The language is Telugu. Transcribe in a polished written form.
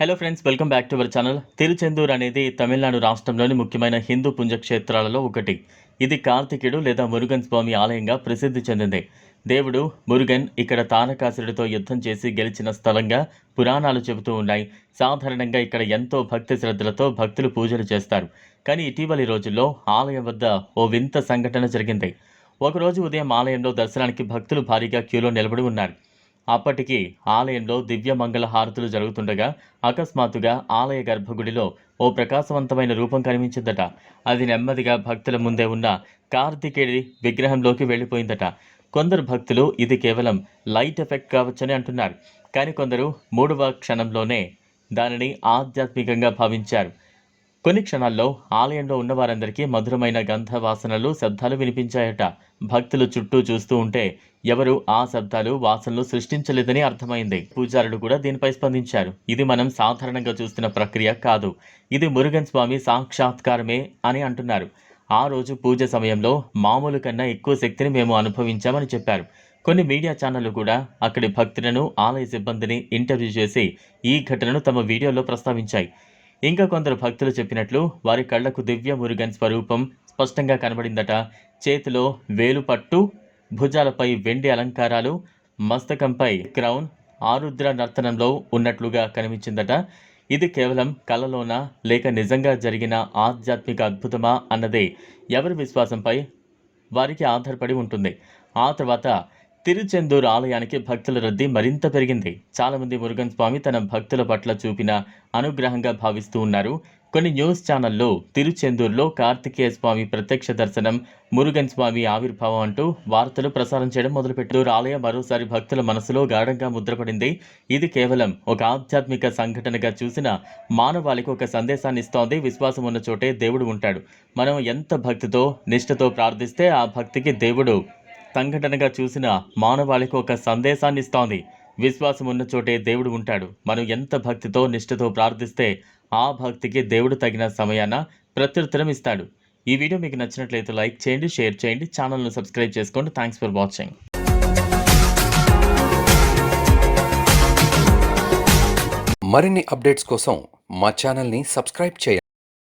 Hello friends, welcome back to our channel. Tiruchendur అనేది తమిళనాడు రాష్ట్రంలోని ముఖ్యమైన హిందూ పుణ్యక్షేత్రాలలో ఒకటి. ఇది కార్తికేయుడు లేదా మురుగన్ స్వామి ఆలయంగా ప్రసిద్ధి చెందింది. దేవుడు మురుగన్ ఇక్కడ తారకాసురుడితో యుద్ధం చేసి గెలిచిన స్థలంగా పురాణాలు చెబుతూ ఉన్నాయి. సాధారణంగా ఇక్కడ ఎంతో భక్తి శ్రద్ధలతో భక్తులు పూజలు చేస్తారు. కానీ ఇటీవలి రోజుల్లో ఆలయం వద్ద ఓ వింత సంఘటన జరిగింది. ఒకరోజు ఉదయం ఆలయంలో దర్శనానికి భక్తులు భారీగా క్యూలో నిలబడి ఉన్నారు. అప్పటికి ఆలయంలో దివ్యమంగళ హారతులు జరుగుతుండగా అకస్మాత్తుగా ఆలయ గర్భగుడిలో ఓ ప్రకాశవంతమైన రూపం కనిపించిందట. అది నెమ్మదిగా భక్తుల ముందే ఉన్న కార్తికేయుడి విగ్రహంలోకి వెళ్ళిపోయిందట. కొందరు భక్తులు ఇది కేవలం లైట్ ఎఫెక్ట్ కావచ్చని అంటున్నారు. కానీ కొందరు మూడవ క్షణంలోనే దానిని ఆధ్యాత్మికంగా భావించారు. కొన్ని క్షణాల్లో ఆలయంలో ఉన్న వారందరికీ మధురమైన గంధ వాసనలు, శబ్దాలు వినిపించాయట. భక్తులు చుట్టూ చూస్తూ ఉంటే ఎవరు ఆ శబ్దాలు, వాసనలు సృష్టించలేదని అర్థమైంది. పూజారులు కూడా దీనిపై స్పందించారు. ఇది మనం సాధారణంగా చూస్తున్న ప్రక్రియ కాదు, ఇది మురుగన్ స్వామి సాక్షాత్కారమే అని అంటున్నారు. ఆ రోజు పూజ సమయంలో మామూలు కన్నా ఎక్కువ శక్తిని మేము అనుభవించామని చెప్పారు. కొన్ని మీడియా ఛానళ్లు కూడా అక్కడి భక్తులను, ఆలయ సిబ్బందిని ఇంటర్వ్యూ చేసి ఈ ఘటనను తమ వీడియోలో ప్రస్తావించాయి. ఇంకా కొందరు భక్తులు చెప్పినట్లు వారి కళ్లకు దివ్య మురుగన్ స్వరూపం స్పష్టంగా కనబడిందట. చేతిలో వేలుపట్టు, భుజాలపై వెండి అలంకారాలు, మస్తకంపై క్రౌన్, ఆరుద్ర నర్తనంలో ఉన్నట్లుగా కనిపించిందట. ఇది కేవలం కలలోనా లేక నిజంగా జరిగిన ఆధ్యాత్మిక అద్భుతమా అన్నదే ఎవరి విశ్వాసంపై వారికి ఆధారపడి ఉంటుంది. ఆ తర్వాత తిరుచెందూర్ ఆలయానికి భక్తుల రద్దీ మరింత పెరిగింది. చాలామంది మురుగన్ స్వామి తన భక్తుల పట్ల చూపిన అనుగ్రహంగా భావిస్తూ ఉన్నారు. కొన్ని న్యూస్ ఛానల్లో తిరుచెందూర్లో కార్తికేయ స్వామి ప్రత్యక్ష దర్శనం, మురుగన్ స్వామి ఆవిర్భావం అంటూ వార్తలు ప్రసారం చేయడం మొదలుపెట్టారు. ఆలయం మరోసారి భక్తుల మనసులో గాఢంగా ముద్రపడింది. ఇది కేవలం ఒక ఆధ్యాత్మిక సంఘటనగా చూసిన మానవాళికి ఒక సందేశాన్ని ఇస్తోంది. విశ్వాసం ఉన్న చోటే దేవుడు ఉంటాడు. మనం ఎంత భక్తితో, నిష్ఠతో ప్రార్థిస్తే ఆ భక్తికి దేవుడు సంఘటనగా చూసిన మానవాళికి ఒక సందేశాన్ని ఇస్తోంది. విశ్వాసం ఉన్న చోటే దేవుడు ఉంటాడు. మనం ఎంత భక్తితో, నిష్ఠతో ప్రార్థిస్తే ఆ భక్తికి దేవుడు తగిన సమయాన ప్రత్యుత్తరం ఇస్తాడు. ఈ వీడియో మీకు నచ్చినట్లయితే లైక్ చేయండి, షేర్ చేయండి, ఛానల్ను సబ్స్క్రైబ్ చేసుకోండి. Thanks for watching. మరిన్ని అప్డేట్స్ కోసం మా ఛానల్ని సబ్స్క్రైబ్ చేయండి.